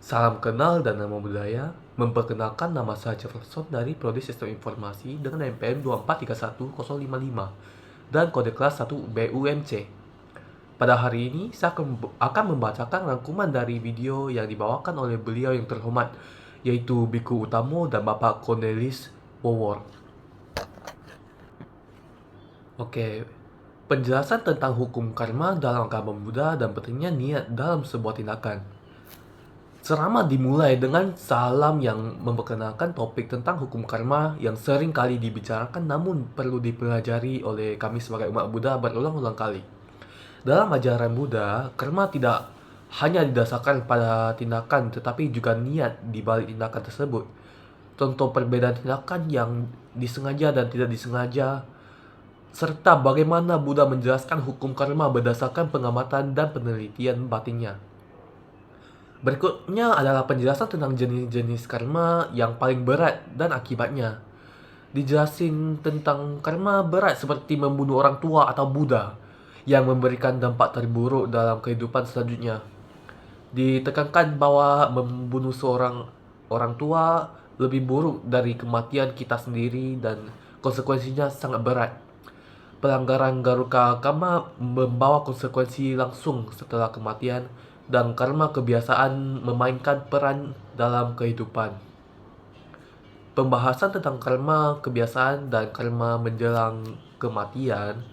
Salam kenal dan nama budaya. Memperkenalkan, nama saya Jefferson dari Prodi Sistem Informasi dengan NPM 2431055 dan kode kelas 1 BUMC. Pada hari ini, saya akan membacakan rangkuman dari video yang dibawakan oleh beliau yang terhormat, yaitu Biku Utamo dan Bapak Cornelis Wowor. Oke, penjelasan tentang hukum karma dalam agama Buddha dan pentingnya niat dalam sebuah tindakan. Ceramah dimulai dengan salam yang memperkenalkan topik tentang hukum karma yang sering kali dibicarakan namun perlu dipelajari oleh kami sebagai umat Buddha berulang-ulang kali. Dalam ajaran Buddha, karma tidak hanya didasarkan pada tindakan tetapi juga niat di balik tindakan tersebut. Contoh perbedaan tindakan yang disengaja dan tidak disengaja, serta bagaimana Buddha menjelaskan hukum karma berdasarkan pengamatan dan penelitian batinnya. Berikutnya adalah penjelasan tentang jenis-jenis karma yang paling berat dan akibatnya. Dijelasin tentang karma berat seperti membunuh orang tua atau Buddha yang memberikan dampak terburuk dalam kehidupan selanjutnya. Ditekankan bahwa membunuh seorang orang tua lebih buruk dari kematian kita sendiri dan konsekuensinya sangat berat. Pelanggaran Garuka Karma membawa konsekuensi langsung setelah kematian, dan karma kebiasaan memainkan peran dalam kehidupan. Pembahasan tentang karma kebiasaan dan karma menjelang kematian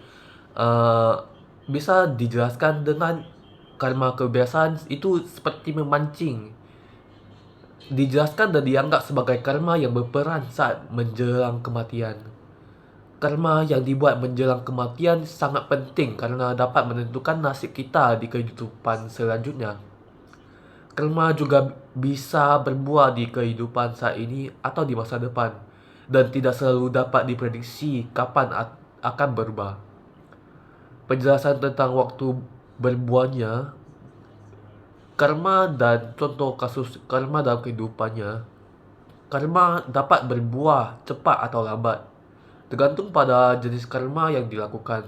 uh, bisa dijelaskan dengan karma kebiasaan itu seperti memancing. Dijelaskan dan dianggap sebagai karma yang berperan saat menjelang kematian. Karma yang dibuat menjelang kematian sangat penting karena dapat menentukan nasib kita di kehidupan selanjutnya. Karma juga bisa berbuah di kehidupan saat ini atau di masa depan, dan tidak selalu dapat diprediksi kapan akan berubah. Penjelasan tentang waktu berbuahnya karma dan contoh kasus karma dalam kehidupannya. Karma dapat berbuah cepat atau lambat, tergantung pada jenis karma yang dilakukan.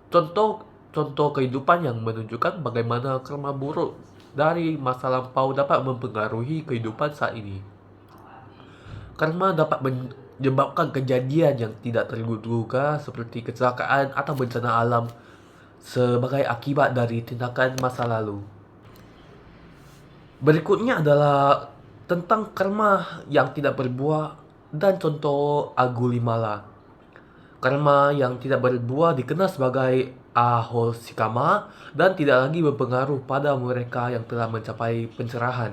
Contoh kehidupan yang menunjukkan bagaimana karma buruk dari masa lampau dapat mempengaruhi kehidupan saat ini. Karma dapat menyebabkan kejadian yang tidak terduga seperti kecelakaan atau bencana alam sebagai akibat dari tindakan masa lalu. Berikutnya adalah tentang karma yang tidak berbuah dan contoh Agulimala. Karma yang tidak berbuah dikenal sebagai ahosikama dan tidak lagi berpengaruh pada mereka yang telah mencapai pencerahan.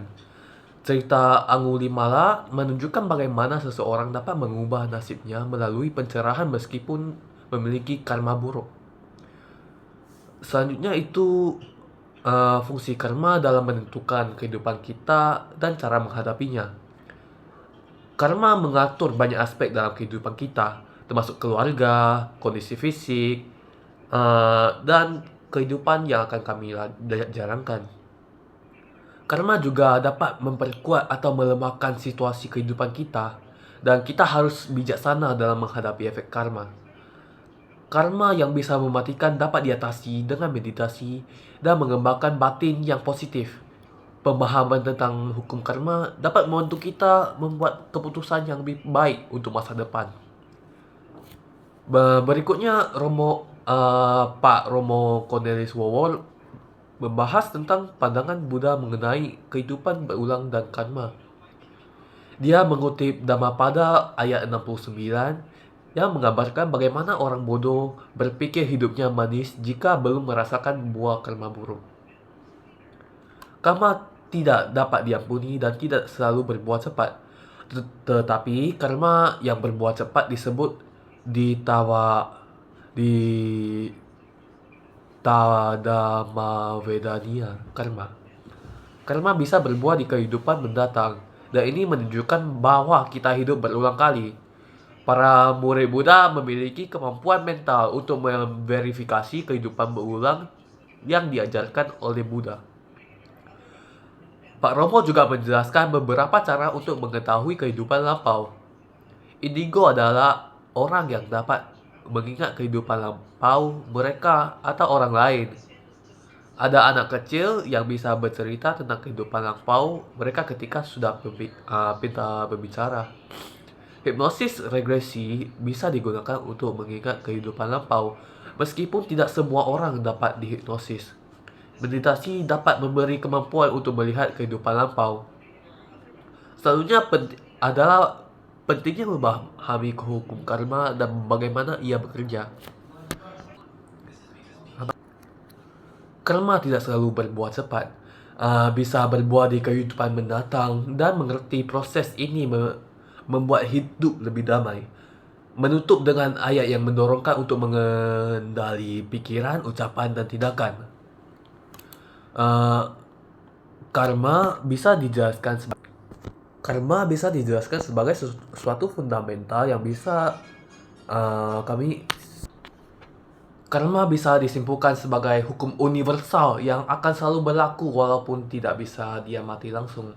Cerita Angulimala menunjukkan bagaimana seseorang dapat mengubah nasibnya melalui pencerahan meskipun memiliki karma buruk. Selanjutnya itu fungsi karma dalam menentukan kehidupan kita dan cara menghadapinya. Karma mengatur banyak aspek dalam kehidupan kita, termasuk keluarga, kondisi fisik, dan kehidupan yang akan kami jalankan. Karma juga dapat memperkuat atau melemahkan situasi kehidupan kita, dan kita harus bijaksana dalam menghadapi efek karma. Karma yang bisa mematikan dapat diatasi dengan meditasi dan mengembangkan batin yang positif. Pemahaman tentang hukum karma dapat membantu kita membuat keputusan yang lebih baik untuk masa depan. Berikutnya, Pak Romo Cornelis Wowor membahas tentang pandangan Buddha mengenai kehidupan berulang dan karma. Dia mengutip Dhammapada ayat 69 yang menggambarkan bagaimana orang bodoh berpikir hidupnya manis jika belum merasakan buah karma buruk. Karma tidak dapat diampuni dan tidak selalu berbuah cepat. Tetapi karma yang berbuah cepat disebut di Tadama Vedania karma. Karma bisa berbuah di kehidupan mendatang, dan ini menunjukkan bahwa kita hidup berulang kali. Para murid Buddha memiliki kemampuan mental untuk memverifikasi kehidupan berulang yang diajarkan oleh Buddha. Pak Romo juga menjelaskan beberapa cara untuk mengetahui kehidupan lampau. Indigo adalah orang yang dapat mengingat kehidupan lampau mereka atau orang lain. Ada anak kecil yang bisa bercerita tentang kehidupan lampau mereka ketika sudah pintar berbicara. Hipnosis regresi bisa digunakan untuk mengingat kehidupan lampau, meskipun tidak semua orang dapat dihipnosis. Meditasi dapat memberi kemampuan untuk melihat kehidupan lampau. Selanjutnya adalah pentingnya memahami hukum karma dan bagaimana ia bekerja. Karma tidak selalu berbuah cepat, bisa berbuah di kehidupan mendatang, dan mengerti proses ini membuat hidup lebih damai. Menutup dengan ayat yang mendorongkan untuk mengendali pikiran, ucapan, dan tindakan. Uh, karma bisa dijelaskan sebagai sesuatu fundamental yang bisa kami karma bisa disimpulkan sebagai hukum universal yang akan selalu berlaku walaupun tidak bisa diamati langsung.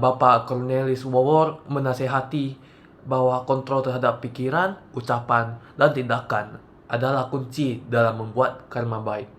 Bapak Cornelis Wawor menasehati bahwa kontrol terhadap pikiran, ucapan, dan tindakan adalah kunci dalam membuat karma baik.